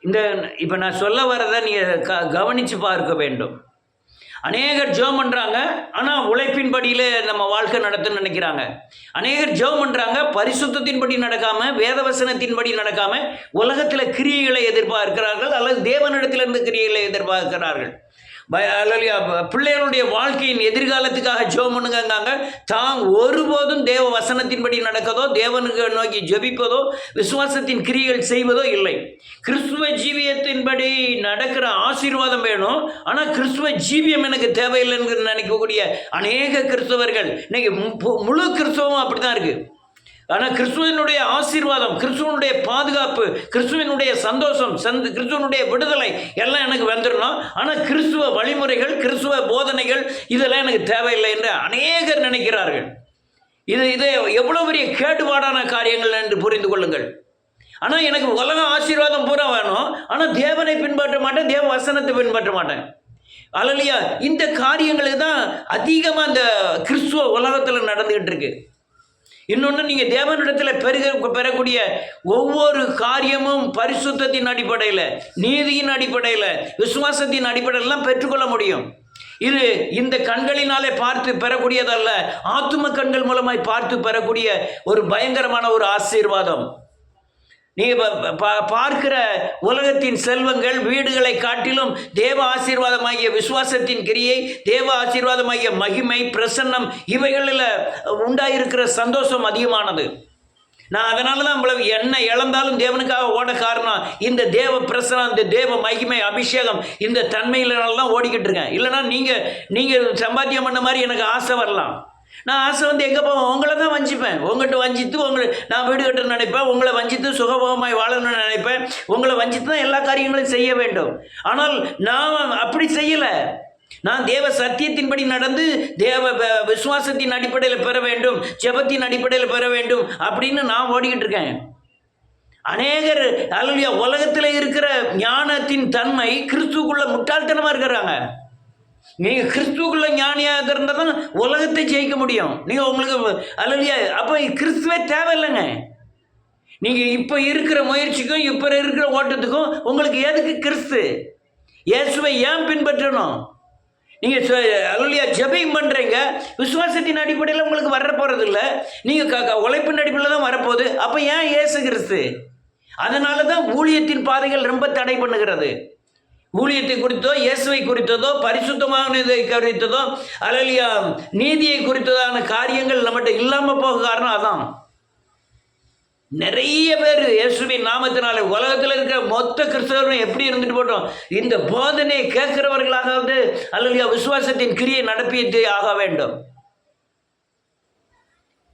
இந்த இப்போ நான் சொல்ல வரதை நீங்கள் கவனித்து பார்க்க வேண்டும். அநேகர் ஜெபம் பண்ணுறாங்க, ஆனால் உழைப்பின்படியில் நம்ம வாழ்க்கை நடத்துன்னு நினைக்கிறாங்க. அநேகர் ஜெபம் பண்ணுறாங்க, பரிசுத்தத்தின்படி நடக்காமல், வேதவசனத்தின்படி நடக்காமல், உலகத்தில் கிரியைகளை எதிர்பார்க்கிறார்கள் அல்லது தேவனிடத்திலிருந்து கிரியைகளை எதிர்பார்க்கிறார்கள். பிள்ளைகளுடைய வாழ்க்கையின் எதிர்காலத்துக்காக ஜெபம் பண்ணுங்காங்க. தான் ஒருபோதும் தேவ வசனத்தின்படி நடக்கதோ, தேவனுக்கு நோக்கி ஜெபிப்பதோ, விசுவாசத்தின் கிரியைகள் செய்வதோ இல்லை. கிறிஸ்துவ ஜீவியத்தின்படி நடக்கிற ஆசீர்வாதம் வேணும், ஆனால் கிறிஸ்துவ ஜீவியம் எனக்கு தேவையில்லைன்னு நினைக்கக்கூடிய அநேக கிறிஸ்தவர்கள் இன்னைக்கு முழு கிறிஸ்தவமும் அப்படி தான் இருக்குது. ஆனால் கிறிஸ்துவனுடைய ஆசீர்வாதம், கிறிஸ்துவனுடைய பாதுகாப்பு, கிறிஸ்துவனுடைய சந்தோஷம், கிறிஸ்துவனுடைய விடுதலை எல்லாம் எனக்கு வந்துடணும். ஆனால் கிறிஸ்துவ வழிமுறைகள், கிறிஸ்துவ போதனைகள் இதெல்லாம் எனக்கு தேவையில்லை என்று அநேகர் நினைக்கிறார்கள். இது எவ்வளோ பெரிய கேடுபாடான காரியங்கள் என்று புரிந்து கொள்ளுங்கள். ஆனால் எனக்கு உலக ஆசீர்வாதம் பூரா வேணும், ஆனால் தேவனை பின்பற்ற மாட்டேன், தேவ வசனத்தை பின்பற்ற மாட்டேன். அல்லையா, இந்த காரியங்களுக்கு தான் அதிகமாக இந்த கிறிஸ்துவ உலகத்தில் நடந்துகிட்டு இருக்கு. இன்னொன்று, நீங்கள் தேவனிடத்தில் பெறக்கூடிய ஒவ்வொரு காரியமும் பரிசுத்தத்தின் அடிப்படையில், நீதியின் அடிப்படையில், விசுவாசத்தின் அடிப்படையிலாம் பெற்றுக்கொள்ள முடியும். இது இந்த கண்களினாலே பார்த்து பெறக்கூடியதல்ல, ஆத்தும கண்கள் மூலமாய் பார்த்து பெறக்கூடிய ஒரு பயங்கரமான ஒரு ஆசீர்வாதம். நீங்கள் பார்க்கிற உலகத்தின் செல்வங்கள், வீடுகளை காட்டிலும் தேவ ஆசீர்வாதமாகிய விசுவாசத்தின் கிரியை, தேவ ஆசீர்வாதமாகிய மகிமை, பிரசன்னம் இவைகளில் உண்டாயிருக்கிற சந்தோஷம் அதிகமானது. நான் அதனால தான் இவ்வளவு என்ன இழந்தாலும் தேவனுக்காக ஓட காரணம் இந்த தேவ பிரசனம், இந்த தேவ மகிமை, அபிஷேகம், இந்த தன்மையினால தான் ஓடிக்கிட்டு இருக்கேன். இல்லைனா நீங்கள் சம்பாத்தியம் பண்ண மாதிரி எனக்கு ஆசை வரலாம். நான் ஆசை எங்கே போவேன்? உங்களை தான் வஞ்சிப்பேன். உங்கள்கிட்ட வஞ்சித்து நான் வீடு கட்ட நினைப்பேன், உங்களை வஞ்சித்து சுகபோகமாய் வாழணும்னு நினைப்பேன். உங்களை வஞ்சித்து தான் எல்லா காரியங்களையும் செய்ய வேண்டும். ஆனால் நான் அப்படி செய்யலை. நான் தேவ சத்தியத்தின்படி நடந்து தேவ விசுவாசத்தின் அடிப்படையில் பெற வேண்டும், ஜெபத்தின் அடிப்படையில் பெற வேண்டும் அப்படின்னு நான் ஓடிக்கிட்டு இருக்கேன். அநேகர் அல்லையா உலகத்தில் இருக்கிற ஞானத்தின் தன்மை கிறிஸ்துக்குள்ள முட்டாள்தனமாக இருக்கிறாங்க. நீங்கள் கிறிஸ்துக்குள்ள ஞானியாக இருந்தால் தான் உலகத்தை ஜெயிக்க முடியும். நீங்கள் உங்களுக்கு அல்லையா, அப்போ கிறிஸ்துவே தேவையில்லைங்க. நீங்கள் இப்போ இருக்கிற முயற்சிக்கும் இப்போ இருக்கிற ஓட்டத்துக்கும் உங்களுக்கு எதுக்கு கிறிஸ்து? இயேசுவை ஏன் பின்பற்றணும்? நீங்கள் அல்லையா ஜெபம் பண்ணுறீங்க, விசுவாசத்தின் அடிப்படையில் உங்களுக்கு வர போகிறது இல்லை, நீங்கள் உழைப்பின் அடிப்படையில் தான் வரப்போகுது. அப்போ ஏன் இயேசு கிறிஸ்து? அதனால தான் ஊழியத்தின் பாதைகள் ரொம்ப தடை பண்ணுகிறது. ஊழியத்தை குறித்தோ, இயேசுவை குறித்ததோ, பரிசுத்தமானதை குறித்ததோ, அல்லையா நீதியை குறித்ததான காரியங்கள் நம்மகிட்ட இல்லாமல் போக காரணம் அதான். நிறைய பேர் இயேசுவின் நாமத்தினால உலகத்தில் இருக்கிற மொத்த கிறிஸ்தவரும் எப்படி இருந்துட்டு போட்டோம், இந்த போதனையை கேட்கிறவர்களாக அல்லையா விசுவாசத்தின் கிரியை நடப்பியது ஆக வேண்டும்.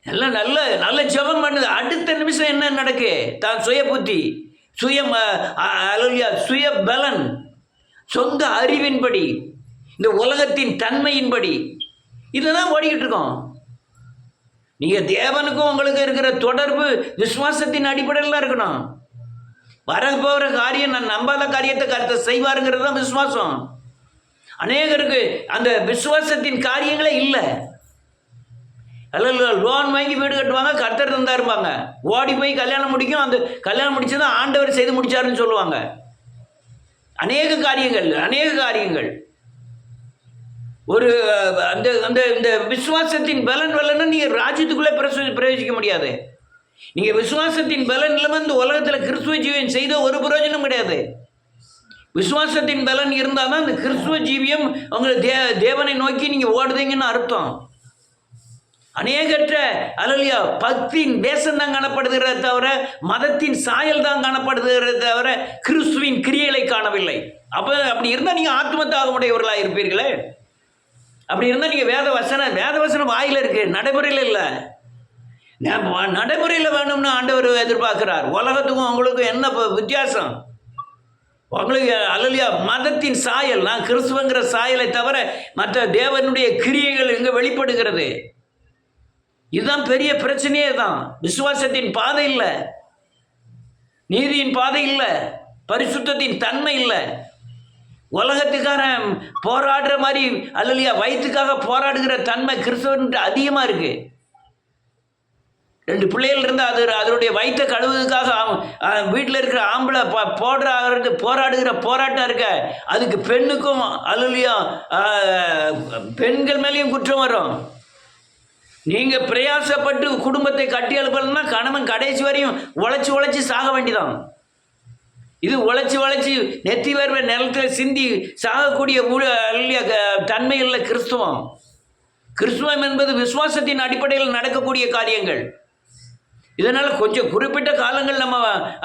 எல்லாம் நல்ல ஜெபம் பண்ணுது. அடுத்த நிமிஷம் என்ன நடக்கு? தான் சுய புத்தி, சுய பலன், சொந்த அறிவின்படி, இந்த உலகத்தின் தன்மையின்படி இதுதான் ஓடிக்கிட்டு இருக்கோம். நீங்கள் தேவனுக்கும் உங்களுக்கு இருக்கிற தொடர்பு விசுவாசத்தின் அடிப்படையில் தான் இருக்கணும். வரப்போகிற காரியம் நான் நம்பாத காரியத்தை கருத்தை செய்வாருங்கிறது தான் விசுவாசம். அநேகருக்கு அந்த விசுவாசத்தின் காரியங்களே இல்லை. அல்ல லோன் வாங்கி வீடு கட்டுவாங்க, கர்த்தர் இருந்தா இருப்பாங்க, ஓடி போய் கல்யாணம் முடிக்கும், அந்த கல்யாணம் முடிச்சதான் ஆண்டவர் செய்து முடிச்சாருன்னு சொல்லுவாங்க. அநேக காரியங்கள் ஒரு அந்த இந்த விசுவாசத்தின் பலன் நீங்கள் ராஜ்யத்துக்குள்ளே பிரவேசிக்க முடியாது. நீங்கள் விசுவாசத்தின் பலன் இல்லாமல் இந்த உலகத்தில் கிறிஸ்துவ ஜீவியம் செய்த ஒரு பிரயோஜனம் கிடையாது. விசுவாசத்தின் பலன் இருந்தால் தான் இந்த கிறிஸ்துவ ஜீவியம் உங்களை தேவனை நோக்கி நீங்கள் ஓடுதீங்கன்னு அர்த்தம். அநேகற்ற அல்லையா பக்தியின் தேசம் தான் காணப்படுகிறத தவிர, மதத்தின் சாயல் தான் காணப்படுகிறத தவிர கிறிஸ்துவின் கிரியைகளை காணவில்லை. அப்படி இருந்தால் நீங்கள் ஆத்மத்தாக உடையவர்களாக இருப்பீர்களே. அப்படி இருந்தால் நீங்கள் வேதவசனம் வாயில் இருக்கு, நடைமுறையில் இல்லை. நடைமுறையில் வேணும்னு ஆண்டவர் எதிர்பார்க்கிறார். உலகத்துக்கும் அவங்களுக்கும் என்ன வித்தியாசம்? உங்களுக்கு அல்லையா மதத்தின் சாயல், நான் கிறிஸ்துவங்கிற சாயலை தவிர மற்ற தேவனுடைய கிரியைகள் இங்கே வெளிப்படுகிறது. இதுதான் பெரிய பிரச்சனையே தான். விசுவாசத்தின் பாதை இல்லை, நீதியின் பாதை இல்லை, பரிசுத்தத்தின் தன்மை இல்லை. உலகத்துக்கார போராடுற மாதிரி அல்லையா வயிற்றுக்காக போராடுகிற தன்மை கிறிஸ்தவன்ட்டு அதிகமாக இருக்கு. 2 பிள்ளைகள் இருந்தால் அது அதனுடைய வயிற்றை கழுவுவதுக்காக வீட்டில் இருக்கிற ஆம்பளை போராடுகிற போராட்டம் இருக்க, அதுக்கு பெண்ணுக்கும் அல்லையா பெண்கள் மேலேயும் குற்றம் வரும். நீங்கள் பிரயாசப்பட்டு குடும்பத்தை கட்டி எழுப்பலன்னா கணவன் கடைசி வரையும் உழைச்சி சாக வேண்டிதான். இது உழைச்சி நெத்தி வேர்வை நிலத்தில் சிந்தி சாகக்கூடிய தன்மைகளில் கிறிஸ்துவம் என்பது விசுவாசத்தின் அடிப்படையில் நடக்கக்கூடிய காரியங்கள். இதனால் கொஞ்சம் குறிப்பிட்ட காலங்கள் நம்ம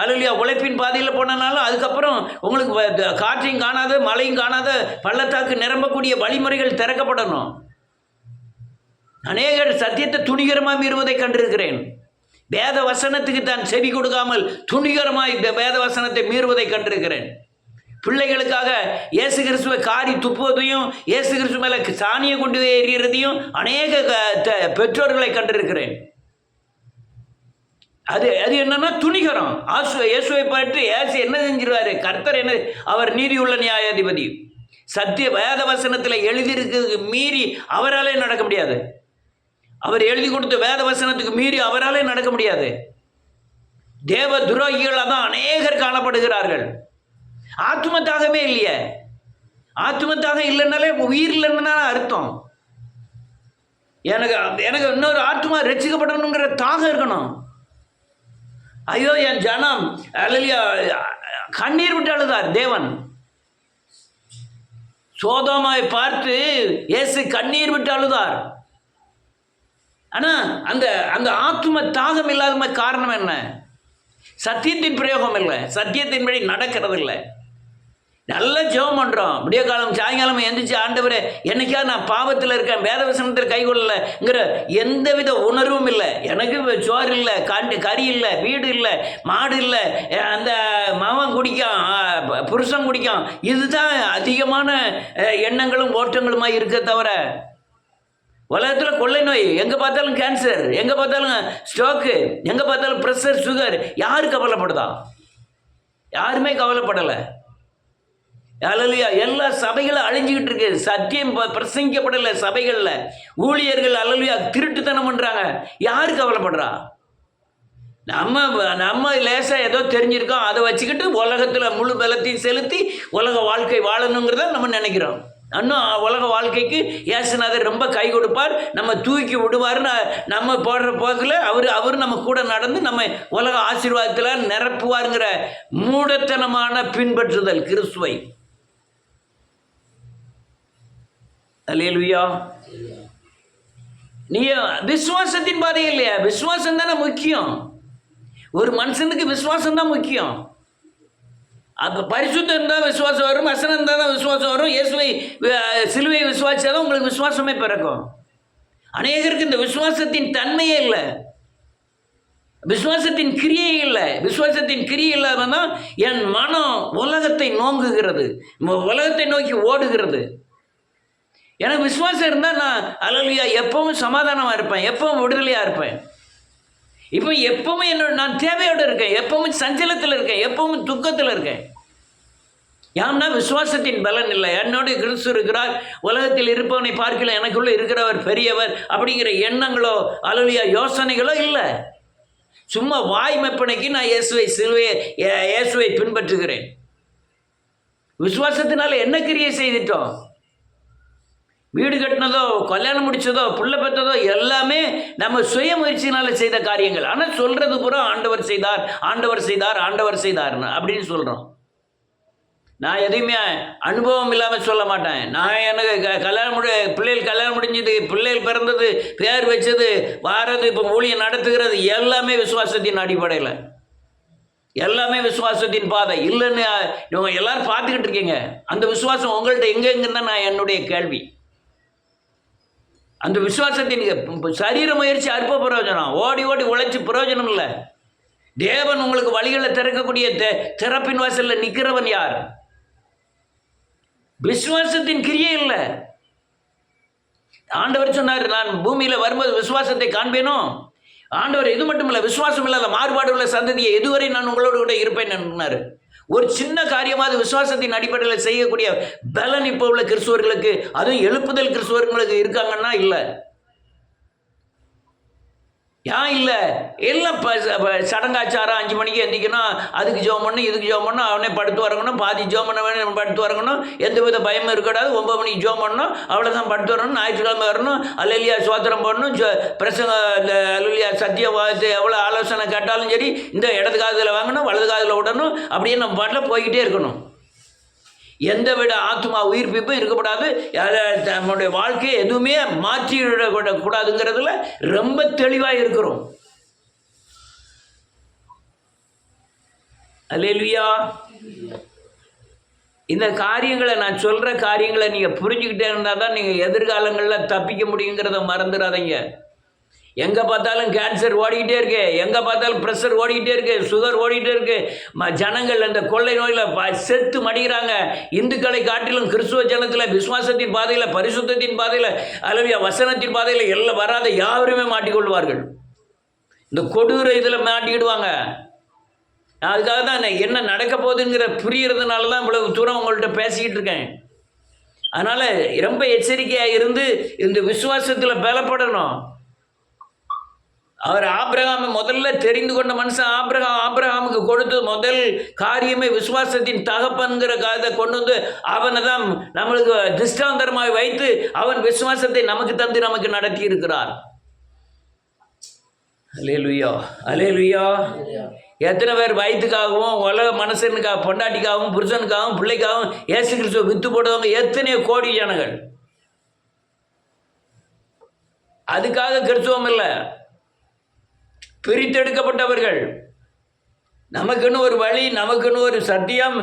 அல்லையா உழைப்பின் பாதையில் போனனாலும் அதுக்கப்புறம் உங்களுக்கு காற்றையும் காணாத மழையும் காணாத பள்ளத்தாக்கு நிரம்பக்கூடிய வழிமுறைகள் திறக்கப்படணும். அநேகர் சத்தியத்தை துணிகரமாக மீறுவதை கண்டிருக்கிறேன். வேத வசனத்துக்கு தான் செவி கொடுக்காமல் துணிகரமாய் வேத வசனத்தை மீறுவதை கண்டிருக்கிறேன். பிள்ளைகளுக்காக இயேசு கிறிஸ்துவை காரி துப்புவதையும் இயேசு கிறிஸ்து மேலே சாணியை கொண்டு எறிகிறதையும் அநேக பெற்றோர்களை கண்டிருக்கிறேன். அது என்னன்னா துணிகரம். இயேசுவை பற்றி இயேசு என்ன செஞ்சிருவாரு? கர்த்தர் என்ன, அவர் நீதியுள்ள நியாயாதிபதி. சத்திய வேத வசனத்தில் எழுதியிருக்கிறதுக்கு மீறி அவராலே நடக்க முடியாது. அவர் எழுதி கொடுத்த வேத வசனத்துக்கு மீறி அவராலே நடக்க முடியாது. தேவ துரோகிகளாக தான் அநேகர் காணப்படுகிறார்கள். ஆத்மத்தாகவே இல்லையே. ஆத்மத்தாக இல்லைன்னாலே உயிர் இல்லைன்னா அர்த்தம். எனக்கு இன்னொரு ஆத்மா ரட்சிக்கப்படணுங்கிற தாகம் இருக்கணும். ஐயோ என் ஜனம் அல்லையா கண்ணீர் விட்டு அழுதார் தேவன். சோதோமாவை பார்த்து இயேசு கண்ணீர் விட்டு அழுதார். ஆனால் அந்த ஆத்ம தாகம் இல்லாத காரணம் என்ன? சத்தியத்தின் பிரயோகம் இல்லை, சத்தியத்தின்படி நடக்கிறது இல்லை. நல்ல ஜெபம் பண்ணுறோம், விடிய காலம் சாயங்காலம் எந்திரிச்சு ஆண்டவரே என்னைக்காவது நான் பாவத்தில் இருக்கேன், வேத வசனத்தில் கைகொள்ளலைங்கிற எந்தவித உணர்வும் இல்லை. எனக்கு சோறு இல்லை, கறி இல்லை, வீடு இல்லை, மாடு இல்லை, அந்த மகன் குடிக்கும், புருஷன் குடிக்கும். இதுதான் அதிகமான எண்ணங்களும் ஓட்டங்களுமா இருக்க தவிர உலகத்தில் கொள்ளை நோய், எங்கே பார்த்தாலும் கேன்சர், எங்கே பார்த்தாலும் ஸ்ட்ரோக்கு, எங்கே பார்த்தாலும் ப்ரெஷர், சுகர். யார் கவலைப்படுதா? யாருமே கவலைப்படலை. அல்லையா எல்லா சபைகளும் அழிஞ்சிக்கிட்டு இருக்கு. சத்தியம் பிரசங்கிக்கப்படலை சபைகளில். ஊழியர்கள் அல்லையா திருட்டுத்தனம் பண்ணுறாங்க. யார் கவலைப்படுறா? நம்ம லேசாக ஏதோ தெரிஞ்சிருக்கோம், அதை வச்சுக்கிட்டு உலகத்தில் முழு பலத்தையும் செலுத்தி உலக வாழ்க்கை வாழணுங்கிறத நம்ம நினைக்கிறோம். இன்னும் உலக வாழ்க்கைக்கு இயேசுநாதர் ரொம்ப கை கொடுப்பார், நம்ம தூக்கி விடுவார்னு நம்ம போடுற போக்கில் அவர் நம்ம கூட நடந்து நம்ம உலக ஆசீர்வாதத்தில் நிரப்புவாருங்கிற மூடத்தனமான பின்பற்றுதல் கிறிஸ்துவை. அல்லேலூயா. நீ விசுவாசத்தின் பாதை இல்லையா? விசுவாசம் தானே முக்கியம். ஒரு மனுஷனுக்கு விசுவாசம் தான் முக்கியம். அப்போ பரிசுத்தம் இருந்தால் விசுவாசம் வரும், வசனம் இருந்தால் தான் விசுவாசம் வரும். இயேசுவை சிலுவையை விசுவாசிச்சா தான் உங்களுக்கு விசுவாசமே பிறக்கும். அநேகருக்கு இந்த விசுவாசத்தின் தன்மையே இல்லை, விசுவாசத்தின் கிரியே இல்லை. விசுவாசத்தின் கிரியை இல்லாமல் தான் என் மனம் உலகத்தை நோங்குகிறது, உலகத்தை நோக்கி ஓடுகிறது. எனக்கு விசுவாசம் இருந்தால் நான் அல்லேலூயா எப்பவும் சமாதானமாக இருப்பேன், எப்பவும் விடுதலையாக இருப்பேன். இப்போ எப்பவும் நான் தேவையோடு இருக்கேன், எப்பவும் சஞ்சலத்தில் இருக்கேன், எப்பவும் துக்கத்தில் இருக்கேன். ஏன்னா விசுவாசத்தின் பலன் இல்லை. என்னோட கிறிஸ்து இருக்கிறார், உலகத்தில் இருப்பவனை பார்க்கல எனக்குள்ளே இருக்கிறவர் பெரியவர் அப்படிங்கிற எண்ணங்களோ அல்லேலூயா யோசனைகளோ இல்லை. சும்மா வாய் மெப்பனைக்கு நான் இயேசுவை பின்பற்றுகிறேன். விசுவாசத்தினால என்ன கிரியை செய்துட்டோம்? வீடு கட்டினதோ, கல்யாணம் முடிச்சதோ, புள்ள பெற்றதோ எல்லாமே நம்ம சுய முயற்சியினால் செய்த காரியங்கள். ஆனால் சொல்கிறது பூரா ஆண்டவர் செய்தார், ஆண்டவர் செய்தார், ஆண்டவர் செய்தார்னு அப்படின்னு சொல்கிறோம். நான் எதையுமே அனுபவம் இல்லாமல் சொல்ல மாட்டேன். நான் எனக்கு பிள்ளைகள் கல்யாணம் முடிஞ்சது, பிள்ளைகள் பிறந்தது, பேர் வச்சது, வாரது, இப்போ ஊழியம் நடத்துகிறது எல்லாமே விசுவாசத்தின் அடிப்படையில், எல்லாமே விசுவாசத்தின் பாதை. இல்லைன்னு இவங்க எல்லாரும் பார்த்துக்கிட்டு இருக்கீங்க. அந்த விசுவாசம் உங்கள்கிட்ட எங்கெங்குன்னு தான் நான் என்னுடைய கேள்வி. அந்த விசுவாசத்தின் சரீர முயற்சி அற்ப பிரயோஜனம், ஓடி உழைச்சி பிரயோஜனம் இல்லை. தேவன் உங்களுக்கு வழிகளை திறக்கக்கூடிய திறப்பின் வாசலில் நிற்கிறவன் யார்? விசுவாசத்தின் கிரியை இல்லை. ஆண்டவர் சொன்னார், நான் பூமியில் வரும்போது விசுவாசத்தை காண்பேனோ. ஆண்டவர் இது மட்டும் இல்லை, விசுவாசம் இல்லாத மாறுபாடு உள்ள சந்ததியை எதுவரை நான் உங்களோடு கூட இருப்பேன் சொன்னார். ஒரு சின்ன காரியமாவது விசுவாசத்தின் அடிப்படையில் செய்யக்கூடிய பலன் இப்போ உள்ள கிறிஸ்துவர்களுக்கு, அதுவும் எழுப்புதல் கிறிஸ்துவர்களுக்கு இருக்காங்கன்னா இல்லை. ஏன் இல்லை எல்லாம் சடங்காச்சாரம் 5 மணிக்கு எந்திக்கணும், அதுக்கு ஜோம் பண்ணணும், இதுக்கு ஜோம் பண்ணணும், அவனே படுத்து வரங்கணும், பாதி ஜோம் பண்ண வேணும், படுத்து வரங்கணும், எந்த வித பயமும் இருக்கக்கூடாது, 9 மணிக்கு ஜோம் பண்ணணும், அவ்வளோதான் படுத்து வரணும், ஞாயிற்றுக்கிழமை வரணும், அல்லேலூயா சோத்திரம் போடணும், பிரசங்க இந்த அல்லேலூயா சத்தியவாதத்தை எவ்வளோ ஆலோசனை கேட்டாலும் சரி இந்த இடது காதில் வாங்கணும், வலது காதில் விடணும், அப்படியே நம்ம பாட்டில் போய்கிட்டே இருக்கணும். எந்த விட ஆத்மா உயிர்ப்பிப்பும் இருக்கப்படாது. நம்முடைய வாழ்க்கையை எதுவுமே மாற்றிவிடக்கூடாதுங்கிறதுல ரொம்ப தெளிவாக இருக்கிறோம். அல்லேலூயா. இந்த காரியங்களை நான் சொல்கிற காரியங்களை நீங்கள் புரிஞ்சுக்கிட்டே இருந்தால் தான் நீங்கள் எதிர்காலங்களில் தப்பிக்க முடியுங்கிறத மறந்துடாதீங்க. எங்கே பார்த்தாலும் கேன்சர் ஓடிக்கிட்டே இருக்கு, எங்கே பார்த்தாலும் ப்ரெஷர் ஓடிக்கிட்டே இருக்கு, சுகர் ஓடிக்கிட்டே இருக்கு. ஜனங்கள் அந்த கொள்ளை நோயில் செத்து மடிகிறாங்க. இந்துக்களை காட்டிலும் கிறிஸ்துவ ஜனத்தில் விசுவாசத்தின் பாதையில், பரிசுத்தத்தின் பாதையில், அல்லது வசனத்தின் பாதையில் எல்லாம் வராத யாருமே மாட்டிக்கொள்வார்கள். இந்த கொடூர இதில் மாட்டிக்கிடுவாங்க. அதுக்காக தான் என்ன நடக்க போகுதுங்கிற புரியறதுனால தான் இவ்வளவு தூரம் உங்கள்கிட்ட பேசிக்கிட்டு இருக்கேன். அதனால் ரொம்ப எச்சரிக்கையாக இருந்து இந்த விசுவாசத்தில் பலப்படணும். அவர் ஆபிரகாமை முதல்ல தெரிந்து கொண்ட மனுஷன் ஆபிரகாமுக்கு கொடுத்து முதல் காரியமே விசுவாசத்தின் தகப்பன்கிற காதை கொண்டு வந்து அவனை தான் நம்மளுக்கு திஷ்டாந்தரமாக வைத்து அவன் விசுவாசத்தை நமக்கு தந்து நமக்கு நடத்தி இருக்கிறார். அல்லேலூயா, அல்லேலூயா. எத்தனை பேர் வயிற்றுக்காகவும் உலக மனுஷனுக்காக, பொண்டாட்டிக்காகவும், புருஷனுக்காகவும், பிள்ளைக்காகவும் இயேசு கிறிஸ்துவை வித்து போடுவாங்க. எத்தனையோ கோடி ஜனங்கள். அதுக்காக கிறிஸ்துவம் இல்லை, பிரித்தெடுக்கப்பட்டவர்கள். நமக்குன்னு ஒரு வழி, நமக்குன்னு ஒரு சத்தியம்,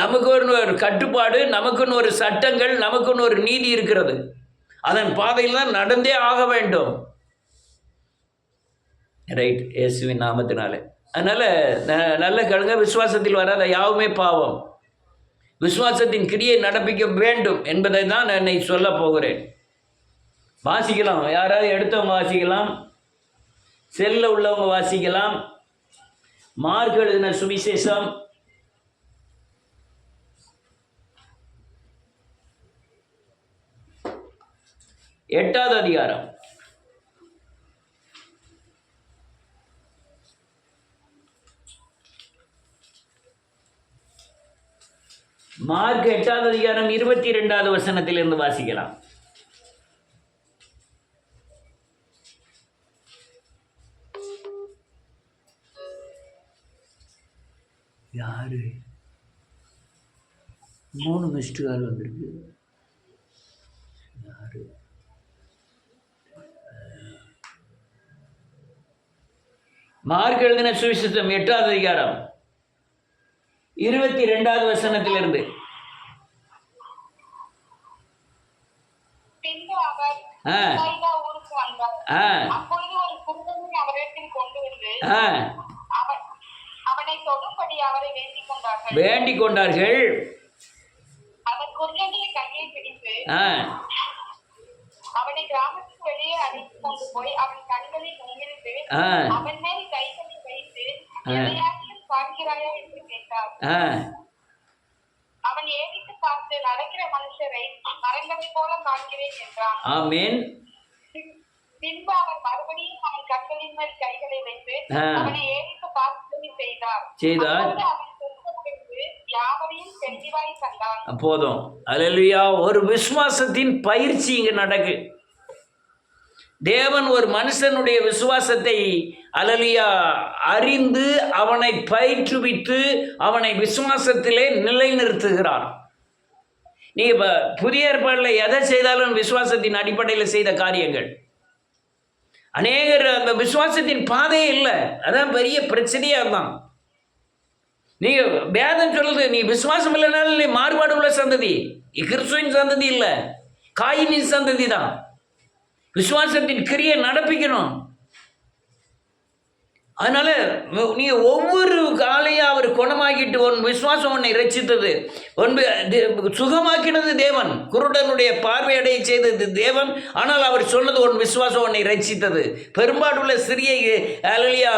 நமக்குன்னு ஒரு கட்டுப்பாடு, நமக்குன்னு ஒரு சட்டங்கள், நமக்குன்னு ஒரு நீதி இருக்கிறது. அதன் பாதையில் தான் நடந்தே ஆக வேண்டும். ரைட், இயேசுவின் நாமத்தினாலே. அதனால் நல்ல கழுங்க, விசுவாசத்தில் வராத யாவுமே பாவம். விசுவாசத்தின் கிரியை நடப்பிக்க வேண்டும் என்பதை தான் நான் சொல்ல போகிறேன். வாசிக்கலாம், யாராவது எடுத்தவங்க வாசிக்கலாம், செல்ல உள்ளவங்க வாசிக்கலாம். மார்க் எழுதின சுவிசேஷம் 8வது அதிகாரம். மார்க் 8வது அதிகாரம் 22வது வசனத்திலிருந்து வாசிக்கலாம். யாரு 3 மிஸ்டு கால் வந்திருக்கு. யாரு? மார்க் எழுதின சுவிசேஷம் 8வது அதிகாரம் 22வது வசனத்திலிருந்து. வேண்டிக் கொண்டார்கள். அவனை கிராமத்துக்கு வெளியே அழைத்து கொண்டு போய் அவன் கண்களில் முன்னிறுத்து அவன் மேல் கைகளை வைத்து எதையாகிலும் காண்கிறாயா என்று கேட்டார். அவன் ஏறிட்டு பார்த்து நடக்கிற மனுஷரை மரங்களை போல காண்கிறேன் என்றான். ஆமென். பின்பு அவன் மறுபடியும் அவன் கண்களின் மேல் கைகளை வைத்து அவனை ஏறிட்டு பார்த்து செய்தார். யாவரையும் தெளிவாய் கண்டான். போதும். அல்லேலூயா. ஒரு விசுவாசத்தின் பயிற்சி இங்கு நடக்கு. தேவன் ஒரு மனுஷனுடைய விசுவாசத்தை அல்லேலூயா அறிந்து அவனை பயிற்றுவித்து அவனை விசுவாசத்திலே நிலைநிறுத்துகிறார். நீ புதிய ஏற்பாட்டில் எதை செய்தாலும் விசுவாசத்தின் அடிப்படையில் செய்த காரியங்கள். அநேகர் அந்த விசுவாசத்தின் பாதையே இல்லை. அதான் பெரிய பிரச்சனையே. அதுதான் நீ வேதம் சொல்லுது, நீ விசுவாசம் இல்லைனாலும் நீ மாறுபாடு உள்ள சந்ததி, கிறிஸ்துவின் சந்ததி இல்லை, காயினின் சந்ததி தான். விசுவாசத்தின் கிரியை நடப்பிக்கணும். அதனால நீ ஒவ்வொரு காலையும் அவர் குணமாக்கிட்டு உன் விசுவாசம் உன்னை ரட்சித்தது, சுகமாக்கினது தேவன். குருடனுடைய பார்வையடைய செய்தது தேவன். ஆனால் அவர் சொன்னது உன் விசுவாசம் உன்னை ரட்சித்தது. பெரும்பாடுள்ள சிறியை அலலியா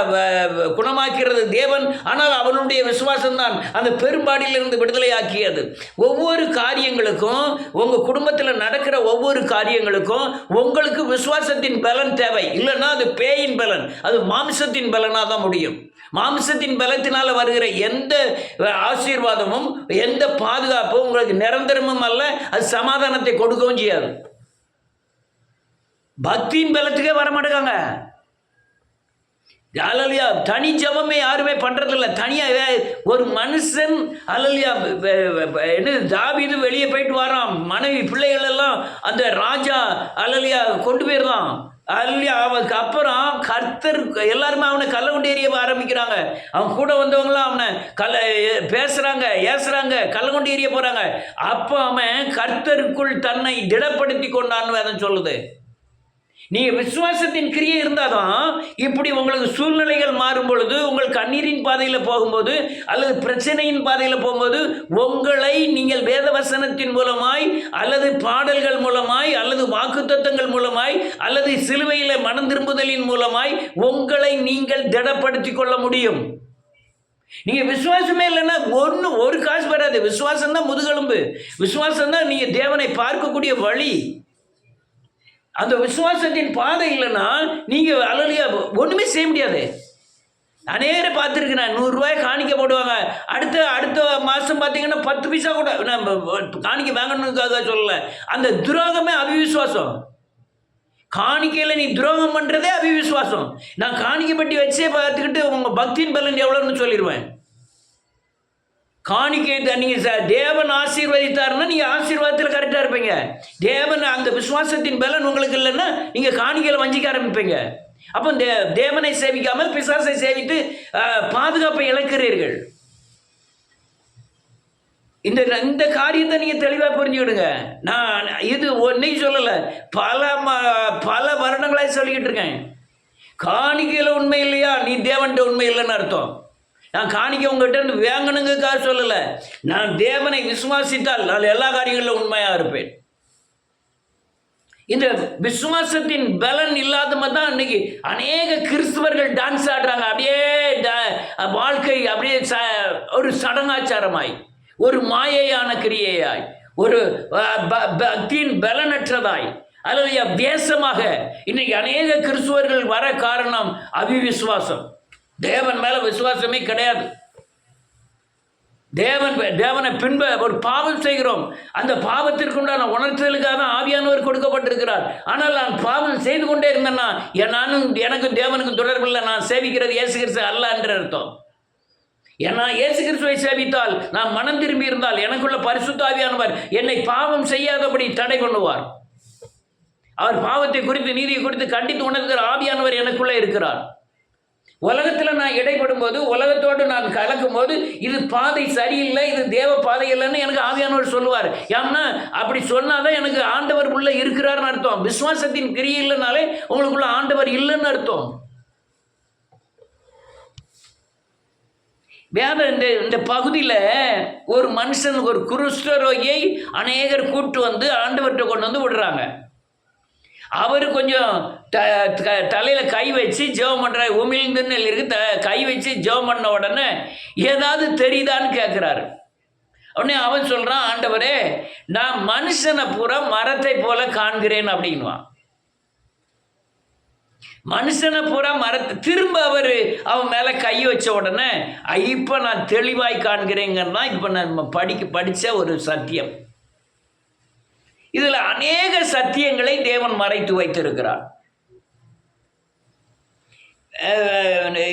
குணமாக்கிறது தேவன். ஆனால் அவனுடைய விசுவாசம் தான் அந்த பெரும்பாடிலிருந்து விடுதலை ஆக்கியது. ஒவ்வொரு காரியங்களுக்கும், உங்கள் குடும்பத்தில் நடக்கிற ஒவ்வொரு காரியங்களுக்கும் உங்களுக்கு விசுவாசத்தின் பலன் தேவை. இல்லைன்னா அது பேயின் பலன், அது மாம்சத்தின் பலனாக தான் முடியும். மாம்சத்தின் பலத்தினால வருகிற எந்த ஆசீர்வாதமும் எந்த பாதுகாப்பும் உங்களுக்கு நிரந்தரமும் அல்ல, அது சமாதானத்தை கொடுக்கவும் செய்யாது. பக்தியின் பலத்துக்கே வர மாட்டேங்க. அலலியா தனி ஜபமே யாருமே பண்றதில்ல. தனியாக ஒரு மனுஷன் அலலியா என்ன தாவீது வெளியே போயிட்டு வரான், மனைவி பிள்ளைகள் எல்லாம் அந்த ராஜா அலலியா கொண்டு போயிடலாம். அல்லையா அவனுக்கு அப்புறம் கர்த்தர் எல்லாருமே அவனை கள்ள கொண்டு எறிய ஆரம்பிக்கிறாங்க. அவன் கூட வந்தவங்களாம் அவனை பேசுறாங்க, ஏசுறாங்க, கள்ள கொண்டு எறிய போறாங்க. அப்போ அவன் கர்த்தருக்குள் தன்னை திடப்படுத்தி கொண்டான்னு அதை சொல்லுது. நீங்க விசுவாசத்தின் கிரியை இருந்தாதான் இப்படி உங்களுக்கு சூழ்நிலைகள் மாறும் பொழுது, உங்கள் கண்ணீரின் பாதையில் போகும்போது அல்லது பிரச்சனையின் பாதையில் போகும்போது, உங்களை நீங்கள் வேத வசனத்தின் மூலமாய் அல்லது பாடல்கள் மூலமாய் அல்லது வாக்குத்தத்தங்கள் மூலமாய் அல்லது சிலுவையில் மனம் திரும்புதலின் மூலமாய் உங்களை நீங்கள் திடப்படுத்தி கொள்ள முடியும். நீங்க விசுவாசமே இல்லைன்னா ஒரு காசு வராது. விசுவாசம் தான் முதுகெலும்பு. விசுவாசம் தான் நீங்க தேவனை பார்க்கக்கூடிய வழி. அந்த விசுவாசத்தின் பாதை இல்லைன்னா நீங்க அலலியா ஒண்ணுமே செய்ய முடியாது. அநேகரை பார்த்துருக்கிறேன், 100 ரூபாய் காணிக்க போடுவாங்க. அடுத்த மாதம் பார்த்தீங்கன்னா 10 பைசா கூட நம்ம காணிக்க வாங்கணுக்காக சொல்லலை. அந்த துரோகமே அவிவிசுவாசம். காணிக்கையில் நீ துரோகம் பண்ணுறதே அவிவிசுவாசம். நான் காணிக்கப்பட்டி வச்சே பார்த்துக்கிட்டு உங்கள் பக்தியின் பலன் எவ்வளோன்னு சொல்லிடுவேன். காணிக்கை நீங்கள் தேவன் ஆசீர்வதித்தாருன்னா நீங்கள் ஆசீர்வாதத்தில் கரெக்டாக இருப்பீங்க. தேவன் அந்த விசுவாசத்தின் பலன் உங்களுக்கு இல்லைன்னா நீங்கள் காணிக்கையில் வஞ்சிக்க ஆரம்பிப்பீங்க. அப்போ தேவனை சேவிக்காமல் பிசாசை சேவித்து பாதுகாப்பை இழக்கிறீர்கள். இந்த காரியத்தை நீங்கள் தெளிவாக புரிஞ்சுக்கிடுங்க. நான் இது ஒன்றையும் சொல்லலை, பல வருடங்களாக சொல்லிக்கிட்டு இருக்கேன். காணிக்கையில் உண்மை இல்லையா, நீ தேவன்கிட்ட உண்மை இல்லைன்னு அர்த்தம். நான் காணிக்க உங்கள்கிட்ட இருந்து வேங்கணுங்கிறதுக்காக சொல்லலை. நான் தேவனை விசுவாசித்தால் நான் எல்லா காரியங்களிலும் உண்மையாக இருப்பேன். இந்த விசுவாசத்தின் பலன் இல்லாதவங்க தான் இன்னைக்கு அநேக கிறிஸ்தவர்கள் டான்ஸ் ஆடுறாங்க. அப்படியே வாழ்க்கை அப்படியே ஒரு சடங்காச்சாரமாய், ஒரு மாயையான கிரியையாய், ஒரு பக்தியின் பலனற்றதாய் அல்லது தேசமாக இன்னைக்கு அநேக கிறிஸ்தவர்கள் வர காரணம் அவிவிசுவாசம். தேவன் மேல விசுவாசமே கிடையாது. தேவனை பின்ப ஒரு பாவம் செய்கிறோம். அந்த பாவத்திற்கு உண்டான உணர்த்தலுக்காக தான் ஆவியானவர் கொடுக்கப்பட்டிருக்கிறார். ஆனால் நான் பாவம் செய்து கொண்டே இருந்தேன்னா எனக்கும் தேவனுக்கும் தொடர்பில்லை. நான் சேவிக்கிறது இயேசு கிறிஸ்து அல்ல என்ற அர்த்தம். ஏன்னா இயேசு கிறிஸ்துவை சேவித்தால், நான் மனம் திரும்பி இருந்தால் எனக்குள்ள பரிசுத்த ஆவியானவர் என்னை பாவம் செய்யாதபடி தடை பண்ணுவார். அவர் பாவத்தை குறித்து நீதியை குறித்து கண்டித்து உணர்கிற ஆவியானவர் எனக்குள்ளே இருக்கிறார். உலகத்தில் நான் இடைப்படும் போது, உலகத்தோடு நான் கலக்கும் போது, இது பாதை சரியில்லை, இது தேவ பாதை இல்லைன்னு எனக்கு ஆவியானவர் சொல்லுவார். ஏன்னா அப்படி சொன்னாதான் எனக்கு ஆண்டவர் உள்ள இருக்கிறார்னு அர்த்தம். விசுவாசத்தின் கிரியை இல்லைனாலே உங்களுக்குள்ள ஆண்டவர் இல்லைன்னு அர்த்தம். வேத இந்த பகுதியில் ஒரு மனுஷன், ஒரு குருஷ்டரோகியை அநேகர் கூட்டு வந்து ஆண்டவர்கிட்ட கொண்டு வந்து விடுறாங்க. அவர் கொஞ்சம் தலையில் கை வச்சு ஜெபம் பண்ணுற, உமிழ்ந்துன்னு இருக்கு, கை வச்சு ஜெபம் பண்ண உடனே ஏதாவது தெரியுதான்னு கேட்குறாரு. உடனே அவன் சொல்கிறான், ஆண்டவரே நான் மனுஷனை பூரா மரத்தை போல காண்கிறேன் அப்படின்வான். மனுஷனை பூரா மரத்தை திரும்ப அவன் மேலே கை வச்ச உடனே இப்போ நான் தெளிவாய் காண்கிறேங்கன்னா இப்போ நான் படித்த ஒரு சத்தியம். இதில் அநேக சத்தியங்களை தேவன் மறைத்து வைத்திருக்கிறார்.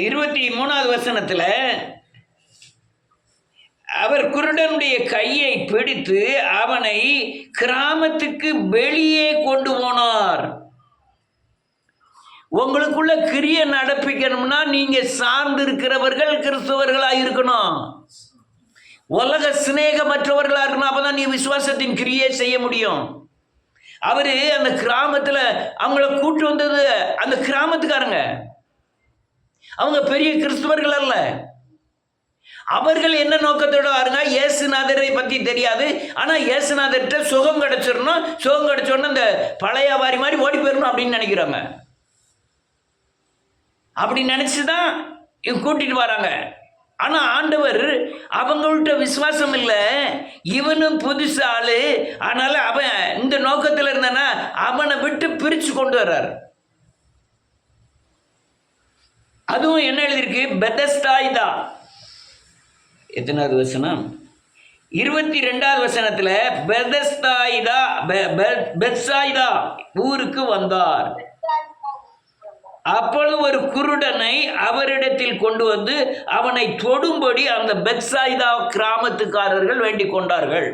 23வது வசனத்தில் அவர் குருடனுடைய கையை பிடித்து அவனை கிராமத்துக்கு வெளியே கொண்டு போனார். உங்களுக்குள்ள கிரியை நடப்பிக்கணும்னா நீங்க சார்ந்து இருக்கிறவர்கள் கிறிஸ்தவர்களாக இருக்கணும். உலக சிநேகமற்றவர்களாக இருக்கணும். அப்பதான் நீ விசுவாசத்தின் கிரியை செய்ய முடியும். அவரு அந்த கிராமத்தில் அவங்கள கூட்டு வந்தது அந்த கிராமத்துக்காரங்க. அவங்க பெரிய கிறிஸ்துவர்கள் அல்ல. அவர்கள் என்ன நோக்கத்தோட வாருங்க, இயேசுநாதரை பற்றி தெரியாது, ஆனால் இயேசுநாதர்கிட்ட சுகம் கிடைச்சிடணும், சுகம் கிடைச்சோடனே இந்த பழைய வாரி மாதிரி ஓடி போயிடணும் அப்படின்னு நினைக்கிறாங்க. அப்படி நினச்சி தான் இவங்க கூட்டிகிட்டு வராங்க. ஆனால் ஆண்டவர் அவங்கள்ட்ட விசுவாசம் இல்லை, இவனும் புதுசு ஆளு, அதனால் அவன் இந்த நோக்கத்தில் இருந்தானா அவனை விட்டு பிரித்து கொண்டு வர்றார். அதுவும் என்ன எழுதியிருக்கு, பெதஸ்தாய்தா. எத்தனாவது வசனம்? 22வது வசனத்தில் பெத்சாய்தா ஊருக்கு வந்தார். அப்பொழுது ஒரு குருடனை அவரிடத்தில் கொண்டு வந்து அவனை தொடும்படி அந்த பெத்சாய்தா கிராமத்துக்காரர்கள் வேண்டிக் கொண்டார்கள்.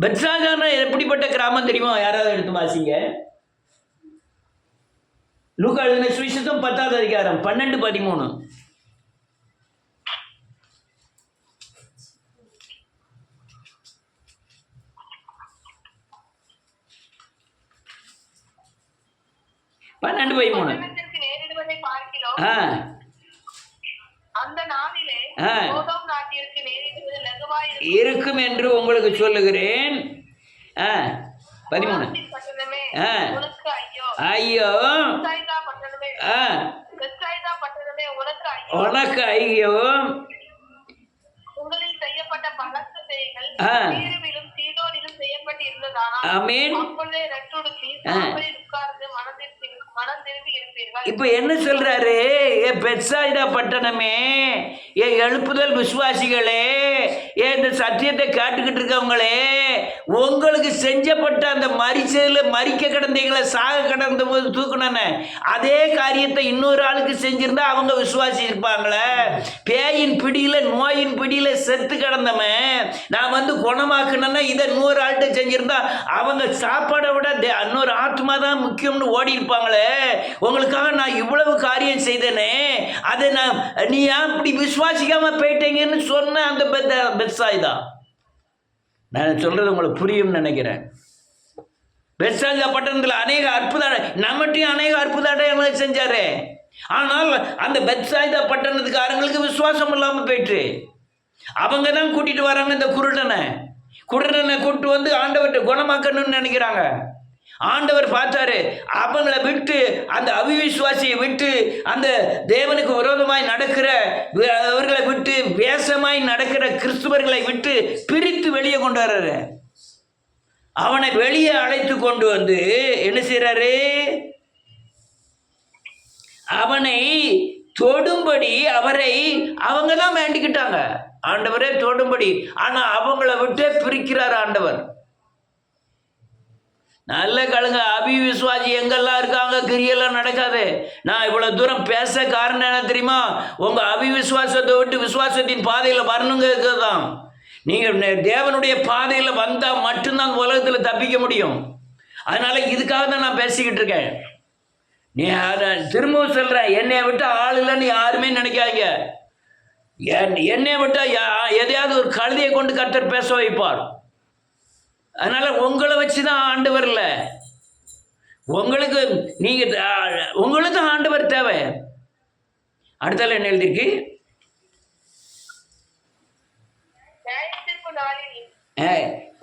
பெத்சாய்தானா எப்படிப்பட்ட கிராமம் தெரியுமா? யாராவது எடுத்து வாசிங்க. லூக்கா எழுதின சுவிசேஷம் 10வது அதிகாரம் 12-13. இருக்கும் என்று உங்களுக்கு சொல்லுகிறேன். 13. ஐயோ உனக்கு ஐயோ, உங்களில் செய்யப்பட்ட பலத்த செயல்கள் தீருவிலும் சீதோனிலும் செய்யப்பட்டு இருந்ததானா, ஆமென். அப்பொழுதே ரட்டுடுத்தி சாம்பலில் உட்கார்ந்து மனம் திரும்பி இருப்பீர்கள். இப்ப என்ன சொல்றாரு? பெத்சாய்தா பட்டணமே, எழுப்புதல் விசுவாசிகளே, இந்த சத்தியத்தை கேட்டுக்கிட்டு இருக்கவங்களே, உங்களுக்கு செஞ்சப்பட்ட அந்த மரிக்க கிடந்தீங்களே, சாக கிடந்த போது தூக்கணுன்னு அதே காரியத்தை இன்னொரு ஆளுக்கு செஞ்சிருந்தா அவங்க விசுவாசி இருப்பாங்களே. பேயின் பிடியில நோயின் பிடியில செத்து கிடந்தவன் நான் வந்து குணமாக்கணும்னா இதை 100 ஆள்கிட்ட செஞ்சிருந்தா அவங்க சாப்பாடை விட இன்னொரு ஆத்மா தான் முக்கியம்னு ஓடி இருப்பாங்களே. உங்களுக்காக நான் இவ்வளவு காரியம் செய்தேனே, அதை நீ ஏன் இப்படி விசுவாசிக்காம போயிட்டீங்கன்னு சொன்ன அந்த பெத்சாய்தா. நான் சொல்றது உங்களுக்கு புரியும் நினைக்கிறேன். பெத்சாய்தா பட்டணத்தில் அநேக நம்மகிட்டையும் அநேக அற்புத அடையாளங்களை செஞ்சாரு. ஆனால் அந்த பெத்சாய்தா பட்டணத்துக்காரங்களுக்கு விசுவாசம் இல்லாமல் போயிட்டு அவங்க தான் கூட்டிட்டு வராங்க. இந்த குருடனை கூட்டு வந்து ஆண்டவர்கிட்ட குணமாக்கணும்னு நினைக்கிறாங்க. ஆண்டவர் பார்த்தாரு, அவங்களை விட்டு, அந்த அவிவிசுவாசியை விட்டு, அந்த தேவனுக்கு விரோதமாய் நடக்கிற அவர்களை விட்டு, வேஷமாய் நடக்கிற கிறிஸ்துவர்களை விட்டு பிரித்து வெளியே கொண்டு வர்றாரு. அவனை வெளியே அழைத்து கொண்டு வந்து என்ன செய்யறாரு? அவனை தொடும்படி அவங்க தான் வேண்டிக்கிட்டாங்க, ஆண்டவரே தொடும்படி. ஆனா அவங்கள விட்டே பிரிக்கிறார் ஆண்டவர். நல்ல கழுங்க, அவிவிசுவாசி எங்கெல்லாம் இருக்காங்க, கிரியெல்லாம் நடக்காது. நான் இவ்வளவு தூரம் பேச காரணம் என்ன தெரியுமா? உங்க அவிவிசுவாசத்தை விட்டு விசுவாசத்தின் பாதையில் வரணுங்கிறது தான். நீங்கள் தேவனுடைய பாதையில் வந்தால் மட்டும்தான் உலகத்தில் தப்பிக்க முடியும். அதனால இதுக்காக தான் நான் பேசிக்கிட்டு இருக்கேன். நீ திரும்பவும் சொல்கிறேன், என்னை விட்டு ஆள் இல்லைன்னு யாருமே நினைக்காதீங்க. என்னை விட்டா எதையாவது ஒரு கழுதையை கொண்டு கர்த்தர் பேச வைப்பார். அதனால உங்களை வச்சு தான் ஆண்டவர் இல்லை, உங்களுக்கு உங்களுக்கு தான் ஆண்டவர் தேவை. அடுத்தால என்ன எழுதிருக்கு?